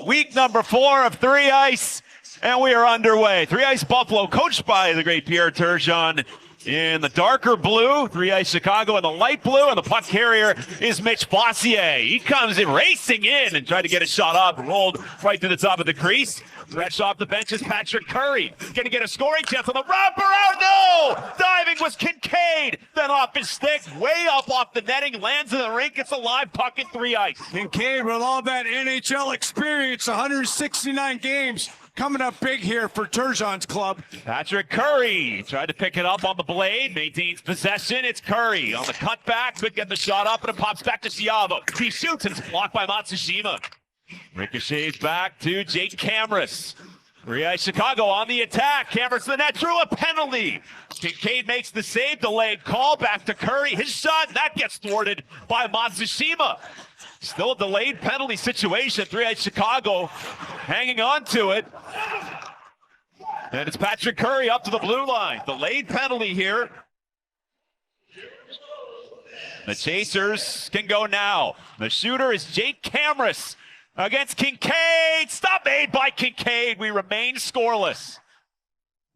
Week number 4 of 3 Ice, and we are underway. 3 Ice Buffalo, coached by the great Pierre Turgeon in the darker blue. 3 Ice Chicago in the light blue, and the puck carrier is Mitch Bossier. He comes in racing in and tried to get a shot off, rolled right to the top of the crease. Fresh off the bench is Patrick Curry. Going to get a scoring chance on the wraparound. No! Diving was Kincaid. Then off his stick, way up off the netting, lands in the rink. It's a live puck in 3 Ice. Kincaid with all that NHL experience, 169 games. Coming up big here for Turgeon's club. Patrick Curry tried to pick it up on the blade, maintains possession. It's Curry on the cutback, could get the shot up, and it pops back to Siavo. He shoots, and it's blocked by Matsushima. Ricochets back to Jake Camrus. 3 Ice Chicago on the attack. Camrus to the net, drew a penalty. Kincaid makes the save, delayed call, back to Curry. His shot, that gets thwarted by Matsushima. Still a delayed penalty situation. 3 Ice Chicago hanging on to it. And it's Patrick Curry up to the blue line. Delayed penalty here. The chasers can go now. The shooter is Jake Camrus against Kincaid. Stop made by Kincaid. We remain scoreless.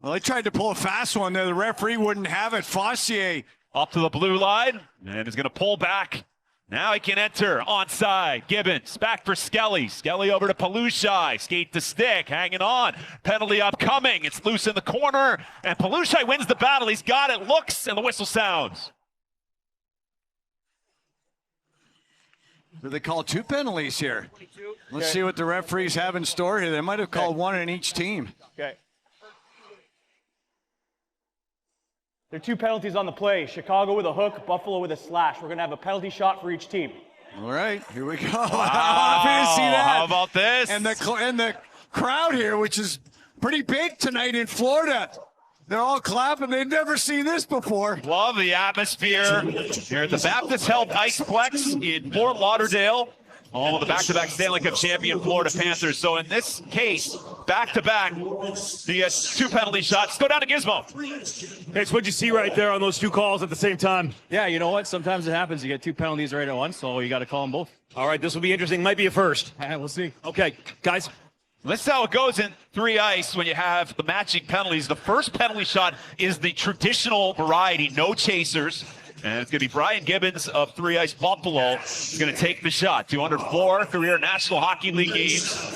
Well, they tried to pull a fast one there. The referee wouldn't have it. Fossier up to the blue line and is going to pull back. Now he can enter onside. Gibbons back for Skelly. Skelly over to Palushai. Skate to stick, hanging on. Penalty upcoming. It's loose in the corner, and Palushai wins the battle. He's got it, looks, and the whistle sounds. Do they call 2 penalties here? Let's see what the referees have in store here. They might have called 1 in each team. Okay. There are 2 penalties on the play. Chicago with a hook, Buffalo with a slash. We're going to have a penalty shot for each team. All right, here we go. Wow. Happy to see that. How about this? And the crowd here, which is pretty big tonight in Florida. They're all clapping. They've never seen this before. Love the atmosphere here at the Baptist Health Iceplex in Fort Lauderdale. Home of the back-to-back Stanley Cup champion Florida Panthers. So in this case, back-to-back, the 2 penalty shots. Go down to Gizmo. Hicks, what'd you see right there on those 2 calls at the same time? Yeah, you know what? Sometimes it happens. You get 2 penalties right at once, so you got to call them both. All right, this will be interesting. Might be a first. We'll see. Okay, guys. This is how it goes in 3 Ice when you have the matching penalties. The first penalty shot is the traditional variety, no chasers. And it's going to be Brian Gibbons of 3 Ice Buffalo. He's going to take the shot. 204 career National Hockey League games.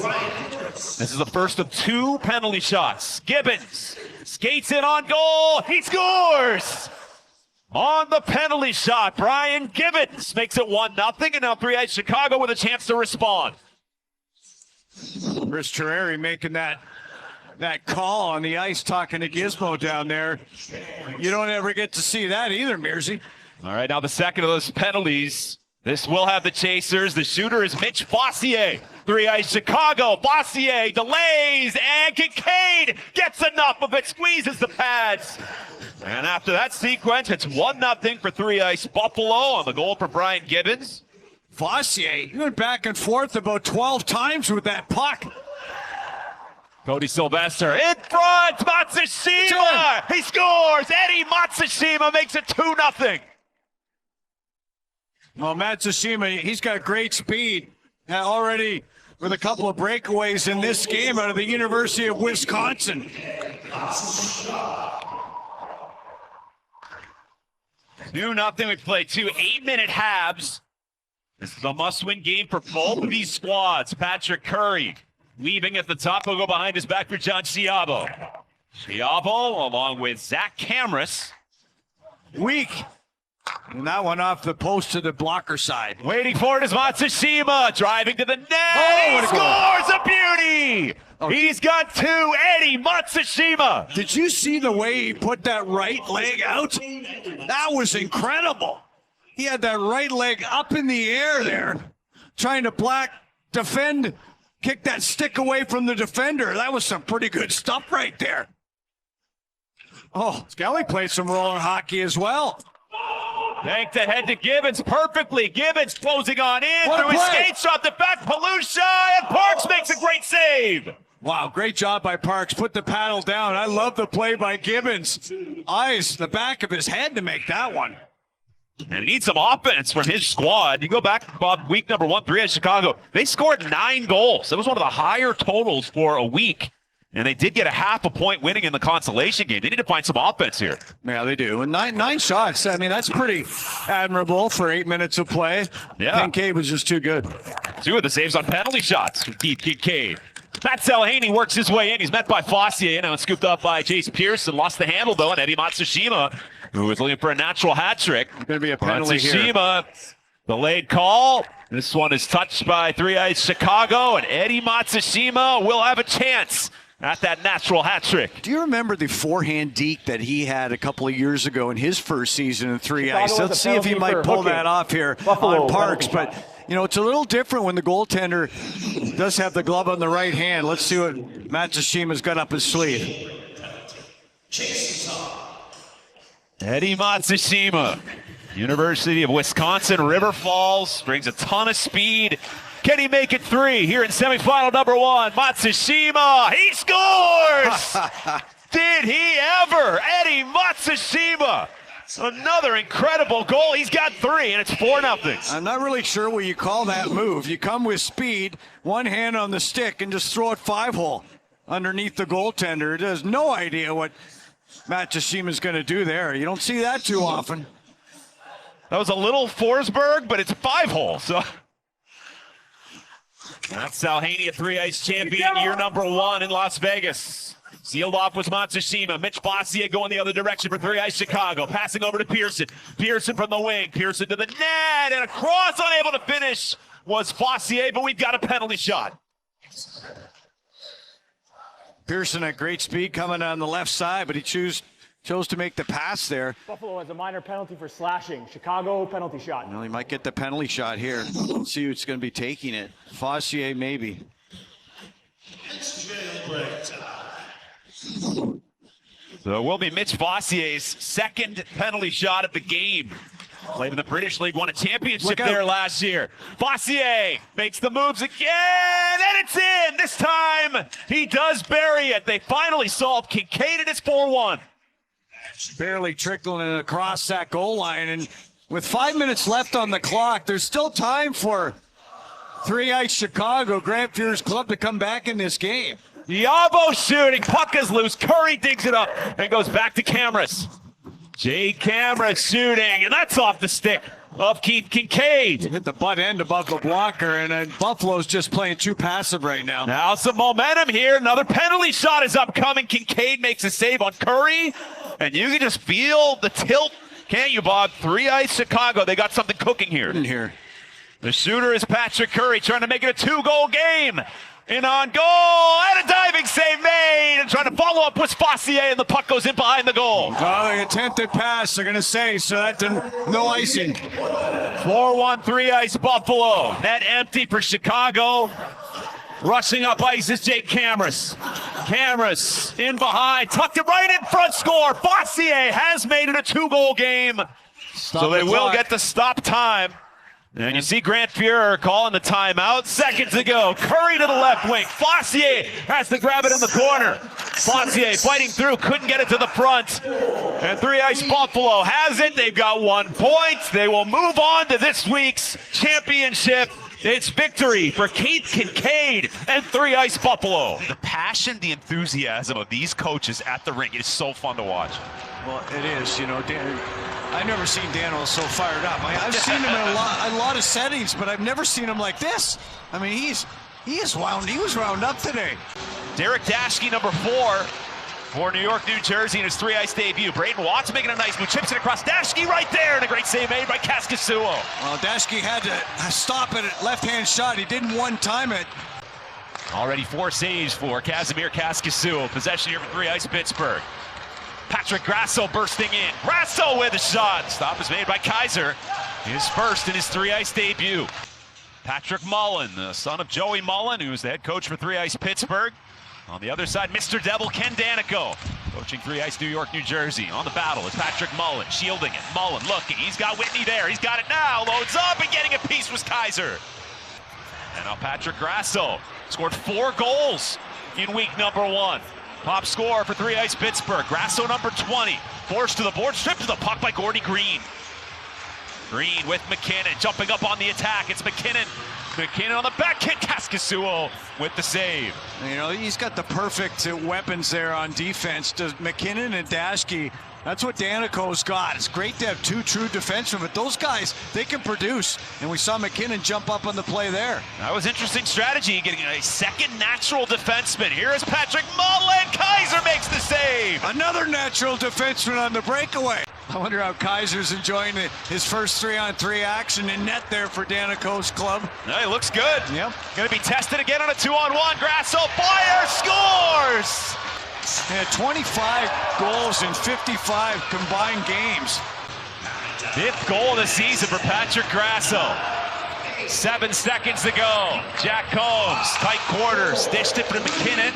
This is the first of 2 penalty shots. Gibbons skates in on goal. He scores! On the penalty shot, Brian Gibbons makes it 1-0. And now 3 Ice Chicago with a chance to respond. Chris Terreri making that call on the ice, talking to Gizmo down there. You don't ever get to see that either, Mearsy. All right, now the second of those penalties. This will have the chasers. The shooter is Mitch Bossier. 3 Ice Chicago. Bossier delays, and Kincaid gets enough of it, squeezes the pads. And after that sequence, it's 1-0 for 3 Ice Buffalo on the goal for Brian Gibbons. Fossier, he went back and forth about 12 times with that puck. Cody Sylvester in front, Matsushima! He scores! Eddie Matsushima makes it 2-0. Well, Matsushima, he's got great speed already with a couple of breakaways in this game out of the University of Wisconsin. 2-0. We play 2 8-minute halves. This is a must-win game for both of these squads. Patrick Curry weaving at the top. He'll go behind his back for John Siavo. Siavo along with Zach Camrus. Weak. And that one off the post to the blocker side. Waiting for it is Matsushima. Driving to the net. He scores a beauty. He's got 2. Eddie Matsushima. Did you see the way he put that right leg out? That was incredible. He had that right leg up in the air there, trying to defend, kick that stick away from the defender. That was some pretty good stuff right there. Oh, Skelly played some roller hockey as well. Banked ahead to Gibbons perfectly. Gibbons closing on in What a through his play. skate shot. The back, Palushai, and Parks makes a great save. Wow, great job by Parks. Put the paddle down. I love the play by Gibbons. Eyes the back of his head to make that one. And he needs some offense from his squad. You go back, Bob, week number 1, 3 at Chicago. They scored 9 goals. That was one of the higher totals for a week. And they did get a half a point winning in the consolation game. They need to find some offense here. Yeah, they do. And nine shots. I mean, that's pretty admirable for 8 minutes of play. Yeah. Kincaid was just too good. 2 of the saves on penalty shots from Keith Kincaid. Matt Salhaney works his way in. He's met by Fossier. Now it's scooped up by Chase Pearson. Lost the handle, though, and Eddie Matsushima, who was looking for a natural hat trick. Going to be a penalty here. Matsushima, the late call. This one is touched by 3 Ice Chicago, and Eddie Matsushima will have a chance at that natural hat trick. Do you remember the forehand deke that he had a couple of years ago in his first season in 3 Ice? Let's see if he might pull that off here on Parks. But, you know, it's a little different when the goaltender does have the glove on the right hand. Let's see what Matsushima's got up his sleeve. Eddie Matsushima, University of Wisconsin, River Falls, brings a ton of speed. Can he make it 3 here in semifinal number 1? Matsushima, he scores! Did he ever? Eddie Matsushima, another incredible goal. He's got 3, and it's 4-0. I'm not really sure what you call that move. You come with speed, one hand on the stick, and just throw it 5-hole underneath the goaltender. He has no idea what Matsushima's going to do there. You don't see that too often. That was a little Forsberg, but it's 5-hole, so... That's Salhaney, a 3 Ice champion, year number 1 in Las Vegas. Sealed off was Matsushima. Mitch Fossier going the other direction for 3 Ice Chicago. Passing over to Pearson. Pearson from the wing. Pearson to the net. And across, unable to finish was Fossier, but we've got a penalty shot. Pearson at great speed coming on the left side, but he chose to make the pass there. Buffalo has a minor penalty for slashing. Chicago, penalty shot. Well, he might get the penalty shot here. Let's see who's going to be taking it. Fossier, maybe. So it will be Mitch Fossier's second penalty shot of the game. Played in the British League, won a championship there last year. Fossier makes the moves again, and it's in. This time, he does bury it. They finally solved Kincaid, and it's 4-1. Barely trickling it across that goal line, and with 5 minutes left on the clock, there's still time for 3 Ice Chicago, Grant Fuhr's club, to come back in this game. Yabo shooting, puck is loose. Curry digs it up and goes back to Camrus. Jay Camrus shooting, and that's off the stick of Keith Kincaid. Hit the butt end above the blocker, and then Buffalo's just playing too passive right now. Now some momentum here. Another penalty shot is upcoming. Kincaid makes a save on Curry, and you can just feel the tilt, can't you, Bob? 3 Ice Chicago, they got something cooking here. In here. The shooter is Patrick Curry, trying to make it a 2-goal game. In on goal, and a diving save made, and trying to follow up with Fossier, and the puck goes in behind the goal. Oh, the attempted pass, they're going to say, so that didn't, no icing. 4-1, 3 Ice Buffalo. Net empty for Chicago. Rushing up ice is Jake Camrus. Camrus in behind, tucked it right in front, score. Fossier has made it a 2-goal game. So they will get the stop time. And you see Grant Fuhrer calling the timeout. Seconds to go. Curry to the left wing. Fossier has to grab it in the corner. Fossier fighting through, couldn't get it to the front. And 3 Ice Buffalo has it. They've got 1 point. They will move on to this week's championship. It's victory for Keith Kincaid and 3 Ice Buffalo. The passion, the enthusiasm of these coaches at the rink is so fun to watch. Well, it is. You know, Dan, I've never seen Daniel so fired up. I've seen him in a lot of settings, but I've never seen him like this. I mean, he was wound up today. Derek Dashke, number 4 for New York, New Jersey in his 3 Ice debut. Braden Watts making a nice move, chips it across. Dashke right there, and a great save made by Kaskisuo. Well, Dashke had to stop it at left-hand shot. He didn't one-time it. Already 4 saves for Kazimir Kaskisuo. Possession here for 3 Ice Pittsburgh. Patrick Grasso bursting in. Grasso with a shot. Stop is made by Kaiser. His first in his 3 Ice debut. Patrick Mullen, the son of Joey Mullen, who's the head coach for 3 Ice Pittsburgh. On the other side, Mr. Devil Ken Danico, coaching 3 Ice New York, New Jersey. On the battle is Patrick Mullen, shielding it. Mullen looking, he's got Whitney there. He's got it now, loads up, and getting a piece was Kaiser. And now Patrick Grasso scored 4 goals in week number 1. Top scorer for 3 Ice Pittsburgh. Grasso number 20. Forced to the board, stripped to the puck by Gordy Green. Green with McKinnon, jumping up on the attack. It's McKinnon. McKinnon on the back hit. Kaskisuo with the save. You know, he's got the perfect weapons there on defense. Does McKinnon and Daschke, that's what Danico's got. It's great to have two true defensemen, but those guys, they can produce. And we saw McKinnon jump up on the play there. That was interesting strategy, getting a second natural defenseman. Here is Patrick Mullen. Kaiser makes the save. Another natural defenseman on the breakaway. I wonder how Kaiser's enjoying his first 3-on-3 action in net there for Danico's club. No, he looks good. Yep. Going to be tested again on a 2-on-1. Grasso fire scores. He had 25 goals in 55 combined games. 5th goal of the season for Patrick Grasso. 7 seconds to go. Jack Combs, tight quarters, dished it for McKinnon.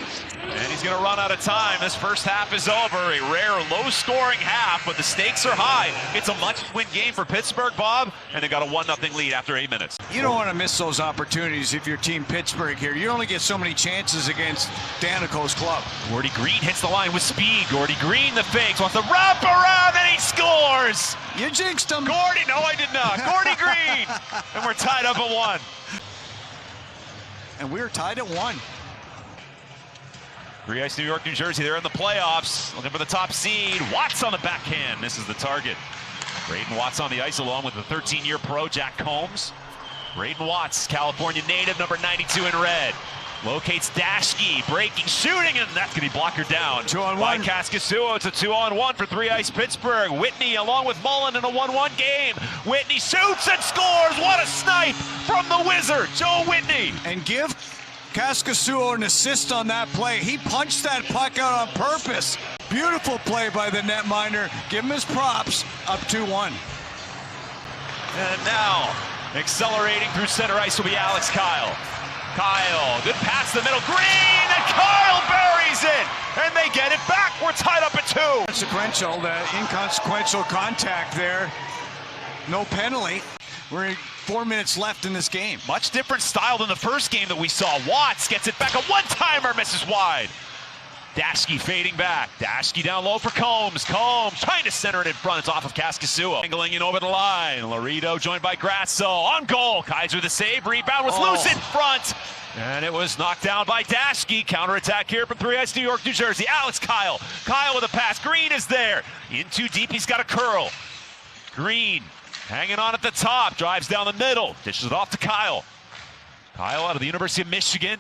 And he's going to run out of time. This first half is over. A rare, low-scoring half, but the stakes are high. It's a must-win game for Pittsburgh, Bob, and they got a 1-0 lead after 8 minutes. You don't want to miss those opportunities if you're Team Pittsburgh here. You only get so many chances against Danico's club. Gordy Green hits the line with speed. Gordy Green, the fakes, wants to wrap around, and he scores! You jinxed him. Gordy, no, I did not. Gordy Green! And we're tied up at 1. And we're tied at 1. 3 Ice New York, New Jersey, they're in the playoffs. Looking for the top seed. Watts on the backhand. Misses the target. Braden Watts on the ice along with the 13-year pro, Jack Combs. Braden Watts, California native, number 92 in red. Locates Daschke, breaking, shooting, and that's going to be blockered down. 2-on-1. By Kaskisuo. It's a 2-on-1 for 3 Ice Pittsburgh. Whitney along with Mullen in a 1-1 game. Whitney shoots and scores. What a snipe from the Wizard, Joe Whitney. And give Kaskisuo an assist on that play. He punched that puck out on purpose. Beautiful play by the netminder. Give him his props. Up 2-1. And now, accelerating through center ice will be Alex Kyle. Kyle, good pass to the middle. Green, and Kyle buries it. And they get it back. We're tied up at 2. Consequential, the inconsequential contact there. No penalty. We're 4 minutes left in this game. Much different style than the first game that we saw. Watts gets it back. A one-timer misses wide. Daschke fading back. Daschke down low for Combs. Combs trying to center it in front. It's off of Kaskisuo. Angling in over the line. Laredo joined by Grasso. On goal. Kaiser the save. Rebound was loose in front. And it was knocked down by Daschke. Counterattack here from 3 Ice New York, New Jersey. Alex Kyle. Kyle with a pass. Green is there. In too deep. He's got a curl. Green hanging on at the top. Drives down the middle. Dishes it off to Kyle. Kyle out of the University of Michigan.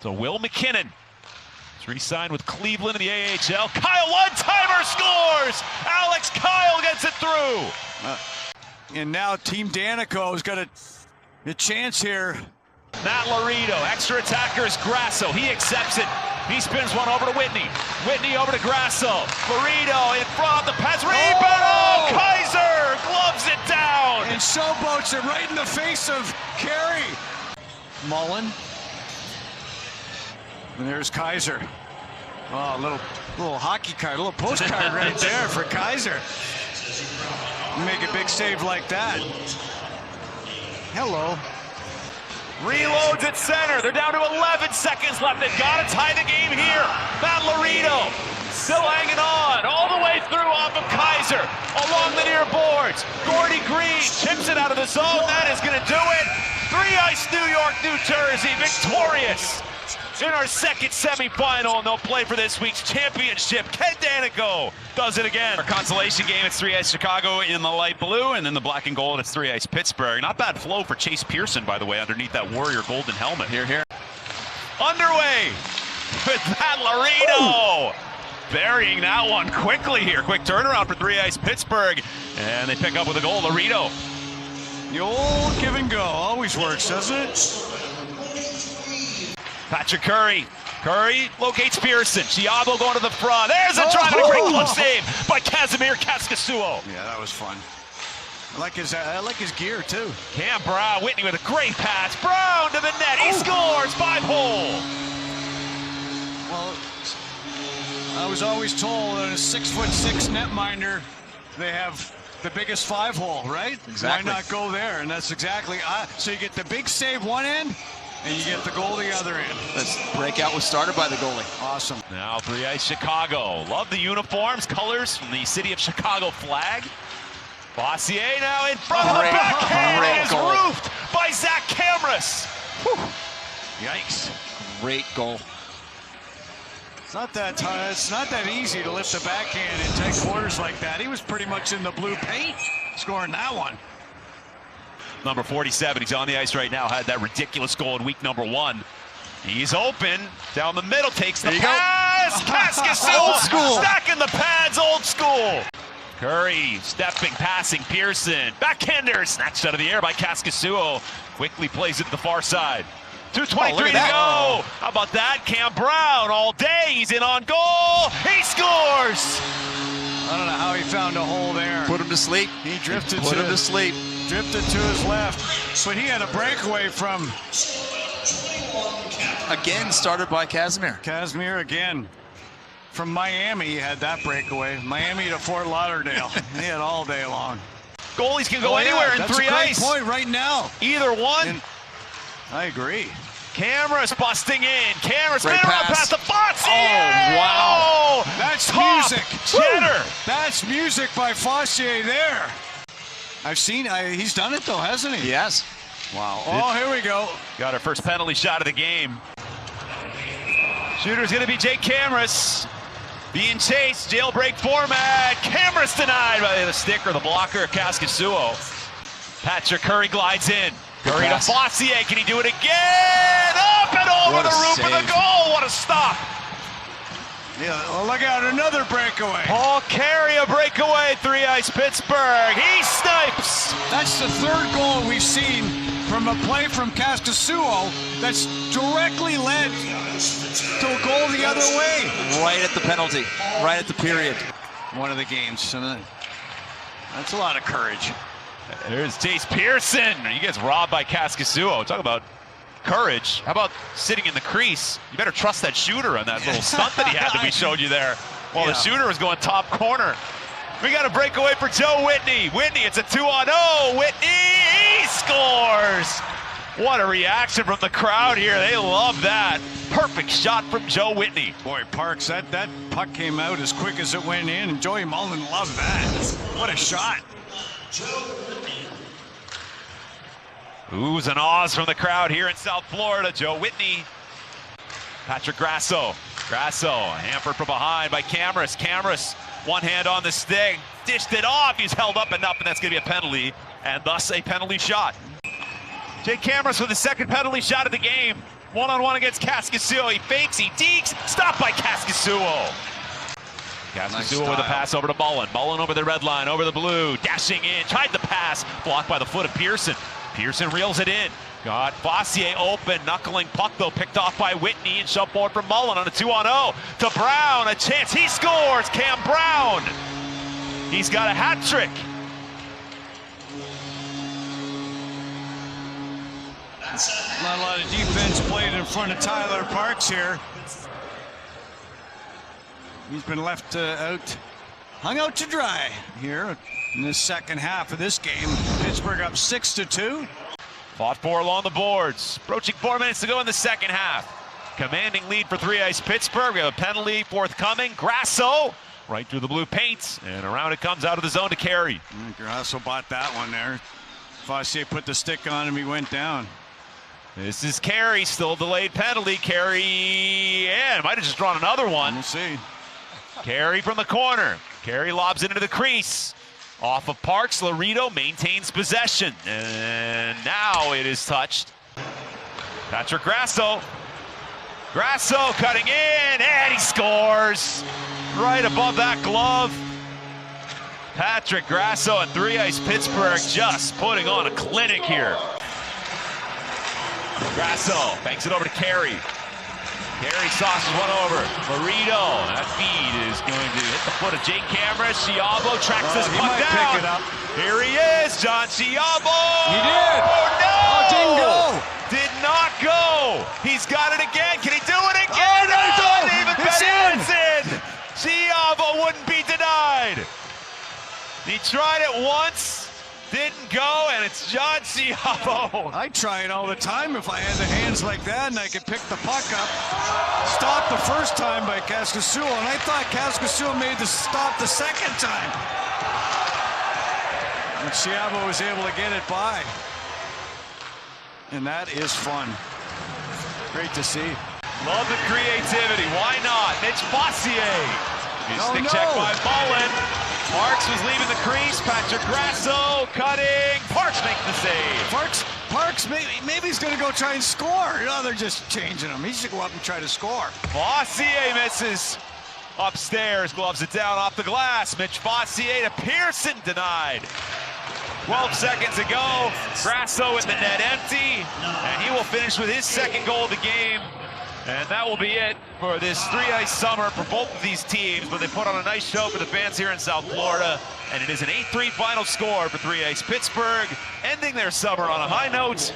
To Will McKinnon. He's re-signed with Cleveland in the AHL. Kyle one-timer scores! Alex Kyle gets it through. And now Team Danico's got a chance here. Matt Laredo, extra attacker is Grasso. He accepts it. He spins one over to Whitney. Whitney over to Grasso. Laredo in front of the pass. Rebound! Kaiser gloves it down. And showboats it right in the face of Carey. Mullen. And there's Kaiser. Oh, a little hockey card, a little postcard right there for Kaiser. Make a big save like that. Hello. Reloads at center. They're down to 11 seconds left. They've got to tie the game here. Matt Laredo still hanging on all the way through off of Kaiser along the near boards. Gordy Green chips it out of the zone. That is going to do it. 3 Ice New York, New Jersey victorious in our second semifinal, and they'll play for this week's championship. Ken Danico does it again. Our consolation game, it's 3 Ice Chicago in the light blue, and then the black and gold, it's 3 Ice Pittsburgh. Not bad flow for Chase Pearson, by the way, underneath that Warrior golden helmet. Here. Underway with Matt Laredo. Burying that one quickly here. Quick turnaround for 3 Ice Pittsburgh, and they pick up with a goal. Laredo. The old give and go always works, doesn't it? Patrick Curry. Curry locates Pearson. Chiavo going to the front. There's a drive and a great glove save by Casimir Kaskisuo. Yeah, that was fun. I like his gear too. Cam Brown, Whitney with a great pass. Brown to the net. He scores. 5-hole. Well, I was always told that a 6'6" netminder, they have the biggest 5-hole, right? Exactly. Why not go there? And that's exactly. So you get the big save one end, and you get the goal the other end. This breakout was started by the goalie. Awesome. Now 3 Ice Chicago. Love the uniforms, colors from the city of Chicago flag. Bossier now in front of the Great backhand is goal. roofed by Zach Camrus. Yikes. Great goal. It's not that easy to lift the backhand in tight quarters like that. He was pretty much in the blue paint scoring that one. Number 47, he's on the ice right now, had that ridiculous goal in week number 1. He's open, down the middle, takes the There you go. pass! Kaskisuo Old school. stacking the pads, old school. Curry stepping, passing, Pearson. Backhander snatched out of the air by Kaskisuo. Quickly plays it to the far side. 2:23 look to at that. go. How about that? Cam Brown all day. He's in on goal. He scores! I don't know how he found a hole there. Put him to sleep. He drifted Put him to sleep. drifted to his left, but he had a breakaway from Again, started by Casimir. Casimir again. From Miami, he had that breakaway. Miami to Fort Lauderdale. He had all day long. Goalies can go anywhere in That's three a great ice. point right now. Either one. And I agree. Cameras busting in. Cameras Great man around pass. past the Fox. Oh, wow. That's Top music. cheddar. That's music by Fossier there. He's done it though, hasn't he? Yes. Wow. Oh, here we go. Got our first penalty shot of the game. Shooter's going to be Jake Cameras. Being chased, jailbreak format. Cameras denied by the stick or the blocker of Kaskisuo. Patrick Curry glides in. Curry to pass. Fossier. Can he do it again? Up and over What a the roof of the save. goal. What a stop. Yeah, well, look out, another breakaway. Paul Carey, a breakaway. 3 ice Pittsburgh. He snipes. That's the third goal we've seen from a play from Kaskisuo that's directly led to a goal the other way. Right at the penalty. Right at the period. One of the games. That's a lot of courage. There's Chase Pearson. He gets robbed by Kaskisuo. Talk about courage. How about sitting in the crease? You better trust that shooter on that little stunt that he had that we showed you there. While the shooter was going top corner. We got a breakaway for Joe Whitney. Whitney, it's a 2-on-0. Whitney, he scores. What a reaction from the crowd here. They love that. Perfect shot from Joe Whitney. Boy, Parks, that puck came out as quick as it went in, and Joey Mullen loved that. What a shot. Oohs and ahs from the crowd here in South Florida. Joe Whitney. Patrick Grasso. Grasso hampered from behind by Cameras. Cameras, one hand on the stick. Dished it off. He's held up enough, and that's going to be a penalty, and thus a penalty shot. Jake Cameras with his second penalty shot of the game. One-on-one against Kaskisuo. He fakes, he deeks. Stopped by Kaskisuo. Kaskisuo with a pass over to Mullen. Mullen over the red line, over the blue. Dashing in. Tried the pass. Blocked by the foot of Pearson. Pearson reels it in. Got Fossier open. Knuckling puck, though, picked off by Whitney and shoved forward from Mullen on a 2-on-0. To Brown. A chance. He scores. Cam Brown. He's got a hat trick. Not a lot of defense played in front of Tyler Parks here. He's been left hung out to dry here in the second half of this game. Pittsburgh up 6-2. Fought for along the boards. Approaching 4 minutes to go in the second half. Commanding lead for 3 ice Pittsburgh. We have a penalty forthcoming. Grasso right through the blue paint. And around it comes out of the zone to Carey. Grasso bought that one there. Fossier put the stick on him. He went down. This is Carey, still delayed penalty. Carey, yeah, might have just drawn another one. We'll see. Carey from the corner. Carey lobs it into the crease. Off of Parks, Laredo maintains possession. And now it is touched. Patrick Grasso. Grasso cutting in, and he scores. Right above that glove. Patrick Grasso at 3 ice Pittsburgh just putting on a clinic here. Grasso banks it over to Carey. Carey sauces one over. Laredo. That feed is going to hit the foot of Jake Cameras. Schiavo tracks this He puck might down. pick it up. Here he is, John Schiavo. He did. Oh, no. Oh, didn't go. Did not go. He's got it again. Can he do it again? Oh, no. Even It's better. in. It's in. Schiavo wouldn't be denied. He tried it once. Didn't go, and it's John Schiavo. I try it all the time if I had the hands like that and I could pick the puck up. Stopped the first time by Kaskisuo, and I thought Kaskisuo made the stop the second time. And Schiavo was able to get it by. And that is fun. Great to see. Love the creativity. Why not? Mitch Bossier. Stick check by Mullen. Parks was leaving the crease. Patrick Grasso cutting. Parks makes the save. Parks, maybe he's going to go try and score. You know, they're just changing him. He should go up and try to score. Bossier misses. Upstairs, gloves it down off the glass. Mitch Bossier to Pearson, denied. 12 seconds ago, Grasso with the net empty, and he will finish with his second goal of the game. And that will be it for this three-ice summer for both of these teams, but they put on a nice show for the fans here in South Florida, and it is an 8-3 final score for three-ice Pittsburgh, ending their summer on a high note,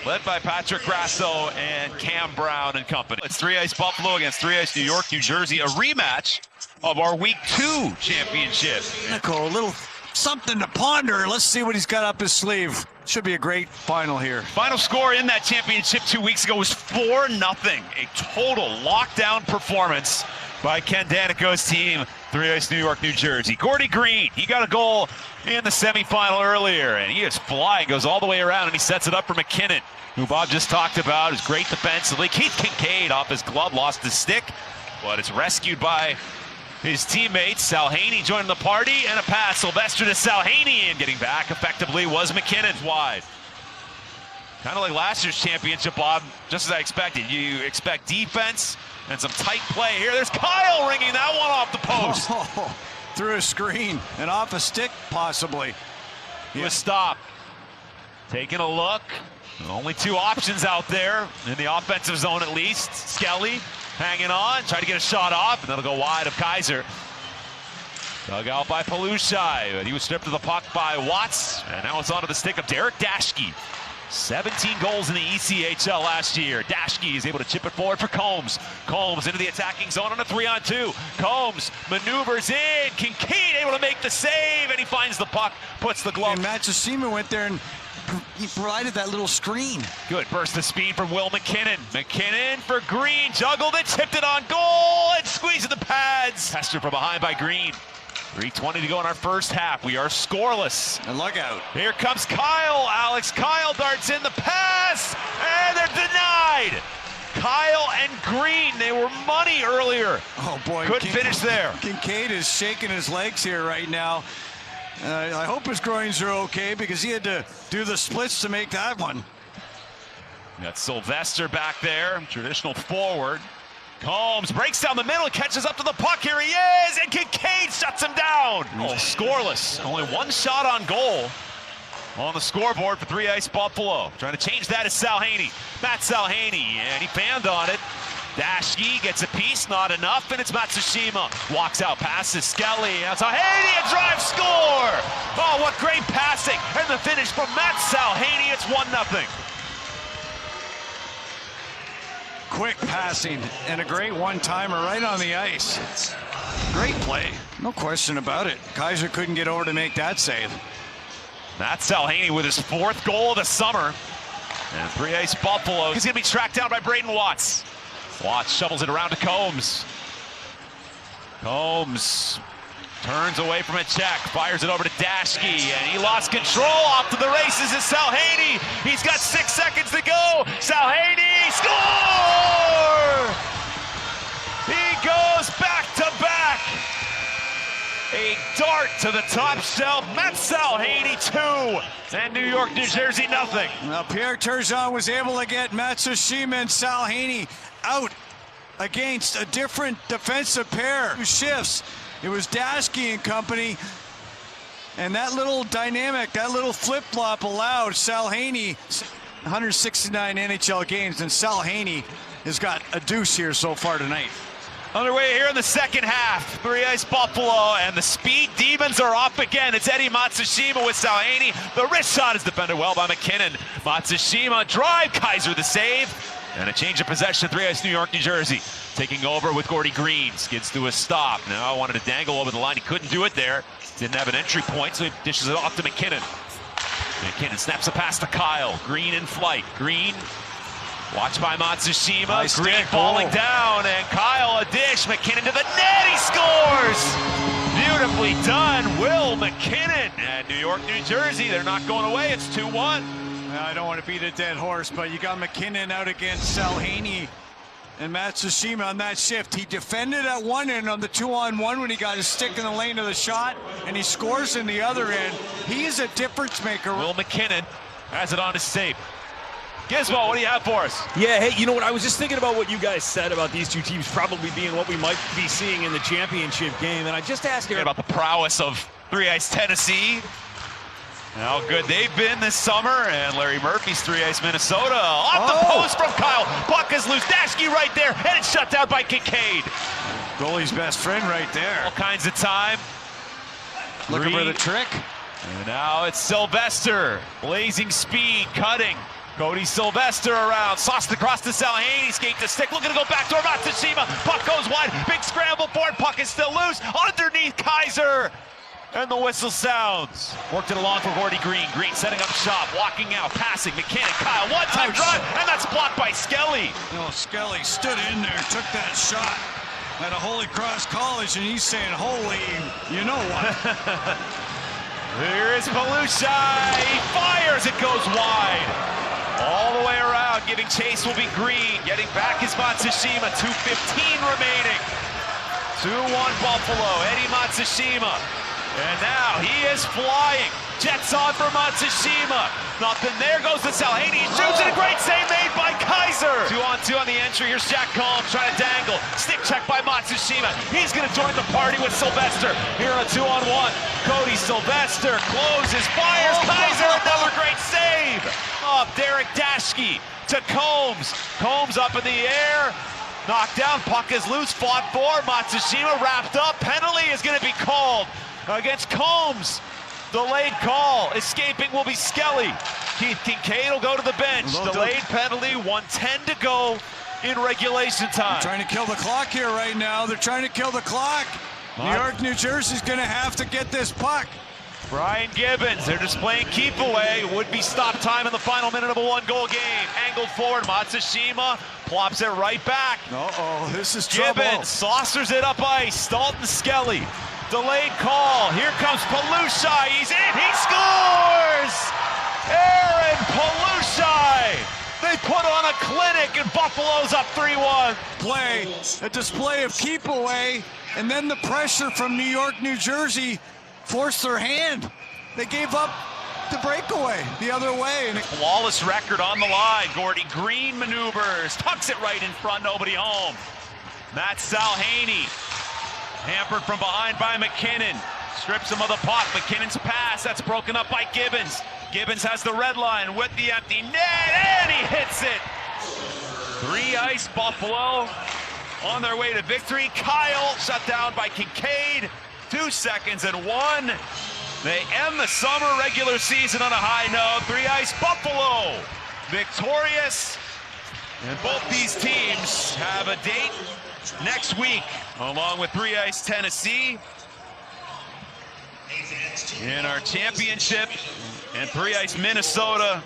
led by Patrick Grasso and Cam Brown and company. It's three-ice Buffalo against three-ice New York, New Jersey, a rematch of our Week 2 championship. Nicole, a little something to ponder. Let's see what he's got up his sleeve. Should be a great final here. Final score in that championship 2 weeks ago was 4-0. A total lockdown performance by Ken Danico's team, three-ice New York, New Jersey. Gordy Green, he got a goal in the semifinal earlier, and he is flying, goes all the way around, and he sets it up for McKinnon, who Bob just talked about, is great defensively. Keith Kincaid off his glove, lost his stick, but it's rescued by his teammates. Sal Haney joining the party, and a pass, Sylvester to Sal Haney, and getting back effectively was McKinnon wide. Kind of like last year's championship, Bob, just as I expected. You expect defense and some tight play here. There's Kyle ringing that one off the post. Oh, through a screen and off a stick, possibly. He was stopped. Taking a look. Only two options out there in the offensive zone at least. Skelly hanging on, try to get a shot off, and that'll go wide of Kaiser. Dug out by Palushai, but he was stripped of the puck by Watts, and now it's onto the stick of Derek Dashke. 17 goals in the ECHL last year. Dashke is able to chip it forward for Combs. Combs into the attacking zone on a 3-on-2. Combs maneuvers in. Kincaid able to make the save, and he finds the puck, puts the glove. And Matsushima went there and he provided that little screen. Good burst of speed from Will McKinnon. McKinnon for Green, juggled it, tipped it on goal, and squeezing the pads. Hester from behind by Green. 3:20 to go in our first half. We are scoreless. And look out. Here comes Kyle. Alex Kyle darts in the pass, and they're denied. Kyle and Green, they were money earlier. Oh boy. Couldn't finish there. Kincaid is shaking his legs here right now. I hope his groins are okay, because he had to do the splits to make that one. Got Sylvester back there, traditional forward. Combs breaks down the middle, catches up to the puck. Here he is, and Kincaid shuts him down. Oh, scoreless. Only one shot on goal on the scoreboard for three-ice Buffalo. Trying to change that is Sal Haney. Matt Sal Haney, and he fanned on it. Dashke gets a piece, not enough, and it's Matsushima. Walks out, passes Skelly. That's a Haney, a drive score! Oh, what great passing. And the finish from Matt Sal Haney, it's 1-0. Quick passing and a great one-timer right on the ice. Great play, no question about it. Kaiser couldn't get over to make that save. Matt Sal Haney with his 4th goal of the summer. And three-ice Buffalo. He's going to be tracked down by Braden Watts. Watts shovels it around to Combs. Combs turns away from a check, fires it over to Dashke, and he lost control. Off to the races is Sal Haney. He's got 6 seconds to go. Sal Haney, score! He goes back to back. A dart to the top shelf. Matt Sal Haney 2, and New York, New Jersey nothing. Now Pierre Turgeon was able to get Matsushima and Sal Haney out against a different defensive pair. 2 shifts. It was Dashke and company, and that little dynamic, that little flip-flop allowed Sal Haney 169 NHL games, and Sal Haney has got a deuce here so far tonight. Underway here in the second half. Three-ice Buffalo, and the speed demons are up again. It's Eddie Matsushima with Sal Haney. The wrist shot is defended well by McKinnon. Matsushima drive, Kaiser the save. And a change of possession, three-ice New York, New Jersey. Taking over with Gordy Green. Skids to a stop. Now wanted to dangle over the line. He couldn't do it there. Didn't have an entry point, so he dishes it off to McKinnon. McKinnon snaps a pass to Kyle. Green in flight. Green watched by Matsushima. Nice Green stick. falling down, and Kyle a dish. McKinnon to the net. He scores! New Beautifully done, Will McKinnon. And New York, New Jersey, they're not going away. It's 2-1. I don't want to beat a dead horse, but you got McKinnon out against Salhaney and Matsushima on that shift. He defended at one end on the 2-on-1 when he got his stick in the lane of the shot, and he scores in the other end. He is a difference maker. Will McKinnon has it on his tape. Gizmo, what do you have for us? Yeah, hey, you know what? I was just thinking about what you guys said about these two teams probably being what we might be seeing in the championship game, and I just asked you About the prowess of 3 Ice Tennessee. How good they've been this summer, and Larry Murphy's 3 Ice Minnesota. Off the post from Kyle. Puck is loose. Dashke right there, and it's shut down by Kincaid. Goalie's best friend right there. All kinds of time. Looking for the trick. And now it's Sylvester. Blazing speed, cutting. Cody Sylvester around. Sauced across to Salhaney. Skate the stick. Looking to go back door. Matsushima. Puck goes wide. Big scramble for it. Puck is still loose. Underneath Kaiser. And the whistle sounds. Worked it along for Gordy Green. Green setting up shop. Walking out. Passing. McKinnon. Kyle. One-time drive. And that's blocked by Skelly. Skelly stood in there, took that shot at a Holy Cross College, and he's saying, holy, you know what? Here is Palushai. He fires. It goes wide. All the way around, giving chase will be Green. Getting back is Matsushima, 2:15 remaining. 2-1 Buffalo, Eddie Matsushima. And now he is flying. Jets on for Matsushima. Nothing there, goes to Salhaney. He shoots it, a great save made by Kaiser. 2-on-2 on the entry, here's Jack Combs trying to dangle. Stick check by Matsushima. He's gonna join the party with Sylvester. Here on a 2-on-1. Cody Sylvester closes, fires, Kaiser, another great save. Up, Derek Dashke to Combs. Combs up in the air. Knocked down, puck is loose, fought for. Matsushima wrapped up. Penalty is going to be called against Combs. Delayed call. Escaping will be Skelly. Keith Kincaid will go to the bench. Delayed penalty, 1:10 to go in regulation time. Trying to kill the clock here right now. They're trying to kill the clock. New York, New Jersey's going to have to get this puck. Brian Gibbons, they're displaying keep away. Would be stop time in the final minute of a 1-goal game. Angled forward, Matsushima plops it right back. Uh-oh, this is trouble. Gibbons saucers it up ice. Dalton Skelly. Delayed call. Here comes Palushai. He's in. He scores! Aaron Palushai. They put on a clinic, and Buffalo's up 3-1. Play, a display of keep away, and then the pressure from New York, New Jersey forced their hand. They gave up the breakaway the other way. And Flawless record on the line. Gordy Green maneuvers, tucks it right in front, nobody home. Matt Salhaney, hampered from behind by McKinnon. Strips him of the puck. McKinnon's pass, that's broken up by Gibbons. Gibbons has the red line with the empty net, and he hits it. 3 Ice Buffalo on their way to victory. Kyle shut down by Kincaid. 2 seconds and 1. They end the summer regular season on a high note. 3 Ice Buffalo victorious. And both these teams have a date next week, along with 3 Ice Tennessee in our championship, and 3 Ice Minnesota